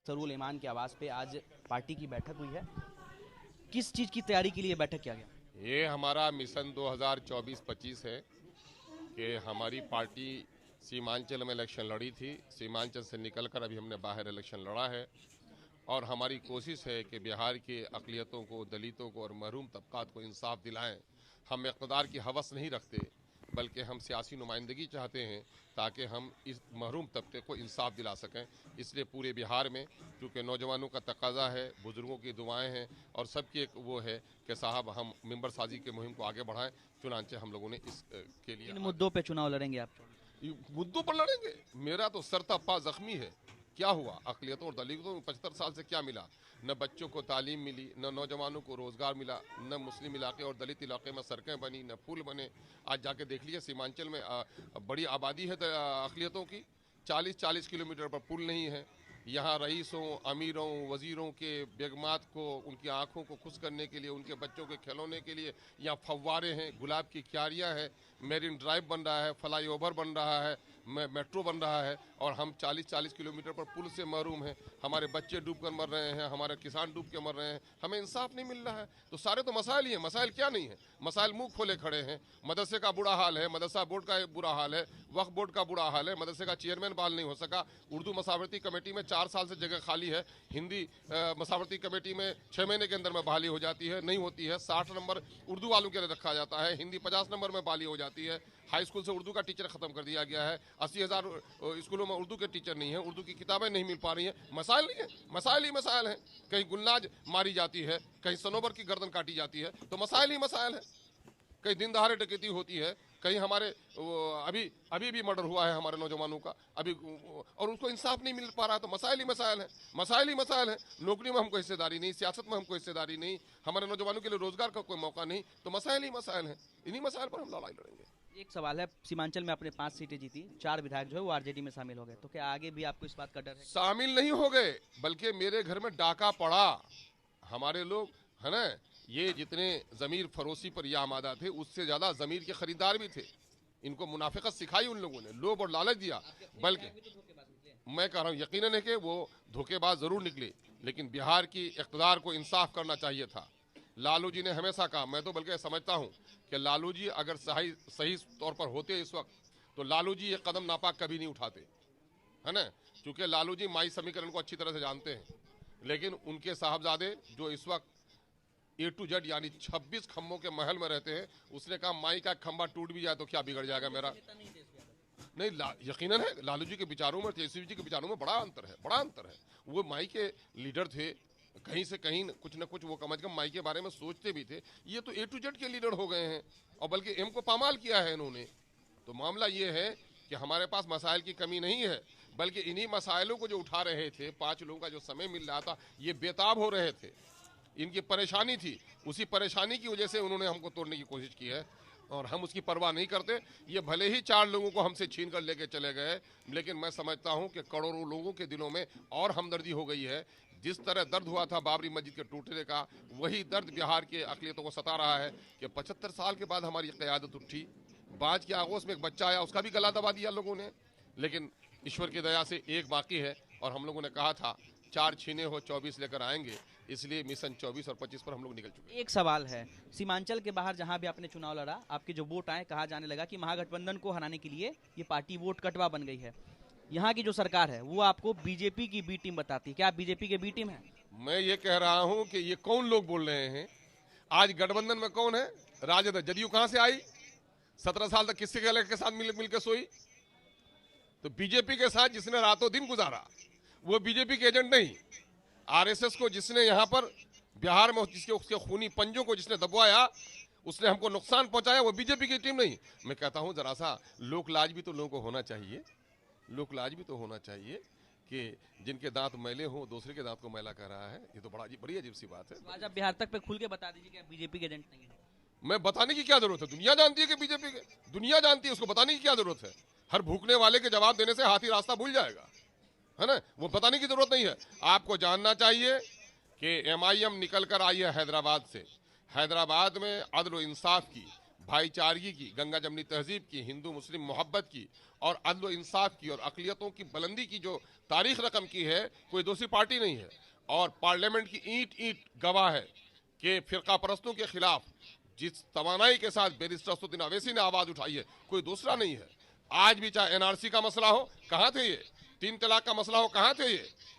सरूल ईमान के आवास पे आज पार्टी की बैठक हुई है। किस चीज की तैयारी के लिए बैठक किया गया? ये हमारा मिशन 2024-25 है कि हमारी पार्टी सीमांचल में इलेक्शन लड़ी थी। सीमांचल से निकलकर अभी हमने बाहर इलेक्शन लड़ा है और हमारी कोशिश है कि बिहार के अक़लियतों को, दलितों को और महरूम तबकात को इंसाफ दिलाएं। हम इक़्तिदार की हवस नहीं रखते, बल्कि हम सियासी नुमाइंदगी चाहते हैं ताकि हम इस महरूम तबके को इंसाफ दिला सकें। इसलिए पूरे बिहार में क्योंकि नौजवानों का तकाजा है, बुजुर्गों की दुआएं हैं और सबकी एक वो है कि साहब हम मेंबर साजी के मुहिम को आगे बढ़ाएं। चुनांचे हम लोगों ने इसके लिए इन मुद्दों पे चुनाव लड़ेंगे आप? मुद्दों पर लड़ेंगे। मेरा तो सर तप्पा जख्मी है। क्या हुआ? अक़लियतों और दलितों को 75 साल से क्या मिला? न बच्चों को तालीम मिली, न नौजवानों को रोज़गार मिला, न मुस्लिम इलाके और दलित इलाके में सड़कें बनी, न पुल बने। आज जाके देख लीजिए सीमांचल में बड़ी आबादी है अक़लियतों की, 40-40 किलोमीटर पर पुल नहीं है। यहाँ रईसों, अमीरों, वज़ीरों के बेगमात को उनकी आँखों को खुश करने के लिए, उनके बच्चों के खिलौने के लिए यहाँ फव्वारे हैं, गुलाब की क्यारियाँ हैं, मेरीन ड्राइव बन रहा है, फ्लाई ओवर बन रहा है, मेट्रो बन रहा है और हम 40-40 किलोमीटर पर पुल से महरूम हैं। हमारे बच्चे डूब कर मर रहे हैं, हमारे किसान डूब के मर रहे हैं, हमें इंसाफ नहीं मिल रहा है। तो सारे तो मसाइल ही हैं। मसाइल क्या नहीं है? मसाइल मुँह खोले खड़े हैं। मदरसे का बुरा हाल है, मदरसा बोर्ड का बुरा हाल है, वक्फ बोर्ड का बुरा हाल है, मदरसे का चेयरमैन बहाल नहीं हो सका। उर्दू मसावरती कमेटी में 4 साल से जगह खाली है। हिंदी मसावरती कमेटी में 6 महीने के अंदर में बहाली हो जाती है, नहीं होती है। 60 नंबर उर्दू वालों के लिए रखा जाता है, हिंदी 50 नंबर में बहाली हो जाती है। हाई स्कूल से उर्दू का टीचर खत्म कर दिया गया है। 80,000 स्कूलों में उर्दू के टीचर नहीं है, उर्दू की किताबें नहीं मिल पा रही हैं। मसाइल नहीं है, मसाइल ही मसाइल हैं। कहीं गुलनाज मारी जाती है, कहीं सनोबर की गर्दन काटी जाती है, तो मसाइल ही मसाइल है। कहीं दिन दहाड़े डकैती होती है, कहीं हमारे अभी भी मर्डर हुआ है हमारे नौजवानों का अभी, और उसको इंसाफ नहीं मिल पा रहा है। तो मसाइल ही मसाइल है, मसाइल ही मसाइल है। नौकरी में हमको हिस्सेदारी नहीं, सियासत में हमको हिस्सेदारी नहीं, हमारे नौजवानों के लिए रोजगार का कोई मौका नहीं। तो मसाइल ही मसाइल हैं। इन्हीं मसाइल पर हम लड़ाई लड़ेंगे। एक सवाल है, सीमांचल में आपने 5 सीटें जीती, 4 विधायक जो है वो आरजेडी में शामिल हो गए, तो क्या आगे भी आपको इस बात का डर है? शामिल नहीं हो गए, बल्कि मेरे घर में डाका पड़ा। हमारे लोग है ना, ये जितने ज़मीर फरोशी पर ये आमादा थे, उससे ज़्यादा ज़मीर के खरीदार भी थे। इनको मुनाफिकत सिखाई उन लोगों ने, लोभ और लालच दिया। बल्कि मैं कह रहा हूँ यकीनन है कि वो धोखेबाज ज़रूर निकले, लेकिन बिहार की इक़्तिदार को इंसाफ करना चाहिए था। लालू जी ने हमेशा कहा, मैं तो बल्कि समझता हूँ कि लालू जी अगर सही तौर पर होते इस वक्त, तो लालू जी ये कदम नापाक कभी नहीं उठाते, है ना। क्योंकि लालू जी माई समीकरण को अच्छी तरह से जानते हैं। लेकिन उनके साहबजादे जो इस वक्त A to Z यानी 26 खम्भों के महल में रहते हैं, उसने कहा माई का खंभा टूट भी जाए तो क्या बिगड़ जाएगा मेरा। नहीं, यकीनन है लालू जी के विचारों में, तेजस्वी जी के विचारों में बड़ा अंतर है, बड़ा अंतर है। वो माई के लीडर थे, कहीं से कहीं कुछ न कुछ वो कम से कम माई के बारे में सोचते भी थे। ये तो A to Z के लीडर हो गए हैं और बल्कि एम को पामाल किया है इन्होंने। तो मामला ये है कि हमारे पास मसाइल की कमी नहीं है, बल्कि इन्हीं मसाइलों को जो उठा रहे थे, 5 लोगों का जो समय मिल रहा था, ये बेताब हो रहे थे। इनकी परेशानी थी, उसी परेशानी की वजह से उन्होंने हमको तोड़ने की कोशिश की है और हम उसकी परवाह नहीं करते। ये भले ही 4 लोगों को हमसे छीन कर लेके चले गए, लेकिन मैं समझता हूं कि करोड़ों लोगों के दिलों में और हमदर्दी हो गई है। जिस तरह दर्द हुआ था बाबरी मस्जिद के टूटने का, वही दर्द बिहार के अक़लियतों को सता रहा है कि 75 साल के बाद हमारी क़यादत उठी। 5 के आगोश में एक बच्चा आया, उसका भी गला दबा दिया लोगों ने, लेकिन ईश्वर की दया से एक बाकी है। और हम लोगों ने कहा था 4 छीने हो 24 लेकर आएंगे, इसलिए मिशन 24 और 25 पर हम लोग निकल चुके हैं। एक सवाल है, सीमांचल के बाहर जहां भी आपने चुनाव लड़ा, आपके जो वोट आए, कहा जाने लगा कि महागठबंधन को हराने के लिए ये पार्टी वोट कटवा बन गई है। यहाँ की जो सरकार है वो आपको बीजेपी की बी टीम बताती है, क्या आप बीजेपी के बी टीम है? मैं ये कह रहा हूं कि ये कौन लोग बोल रहे हैं? आज गठबंधन में कौन है? राजद। जदयू कहां से आई? 17 साल तक किसके के साथ मिल के सोई? तो बीजेपी के साथ जिसने रातों दिन गुजारा वो बीजेपी के एजेंट नहीं। आरएसएस को जिसने यहाँ पर बिहार में उसके खूनी पंजों को जिसने दबवाया, उसने हमको नुकसान पहुंचाया, वो बीजेपी की टीम नहीं। मैं कहता हूं जरा सा लोक लाज भी तो लोगों को होना चाहिए, लोक लाज भी तो होना चाहिए कि जिनके दांत मैले हों दूसरे के दांत को मैला कर रहा है। ये तो बड़ी अजीब सी बात है। तो आज आप बिहार तक पे खुल के बता दीजिए कि आप बीजेपी के एजेंट नहीं है। मैं बताने की क्या जरूरत है? दुनिया जानती है कि बीजेपी के, दुनिया जानती है, उसको बताने की क्या जरूरत है? हर भूखने वाले के जवाब देने से हाथी रास्ता भूल जाएगा, है ना। वो बताने की जरूरत नहीं है। आपको जानना चाहिए कि MIM निकल कर आई है हैदराबाद से। हैदराबाद में अदल और इंसाफ की भाईचारगी की, गंगा जमनी तहजीब की, हिंदू मुस्लिम मोहब्बत की और अदल व इंसाफ की और अकलियतों की बुलंदी की जो तारीख रकम की है, कोई दूसरी पार्टी नहीं है। और पार्लियामेंट की ईंट ईंट गवाह है कि फिरका परस्तों के खिलाफ जिस तवानाई के साथ बैरिस्टर असदुद्दीन अवैसी ने आवाज उठाई है, कोई दूसरा नहीं है। आज भी चाहे एनआरसी का मसला हो, कहां थे ये? 3 तलाक का मसला हो, कहां थे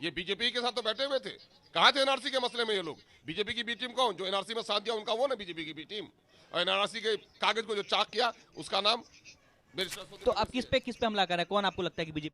ये बीजेपी के साथ तो बैठे हुए थे। कहां थे एनआरसी के मसले में ये लोग? बीजेपी की बी टीम कौन? जो एनआरसी में साथ दिया उनका वो ना बीजेपी की बी टीम। और एनआरसी के कागज को जो चाक किया उसका नाम बैरिस्टर असदुद्दीन तो अब अवैसी है। किस पे हमला कर रहा है? कौन आपको लगता है कि बीजेपी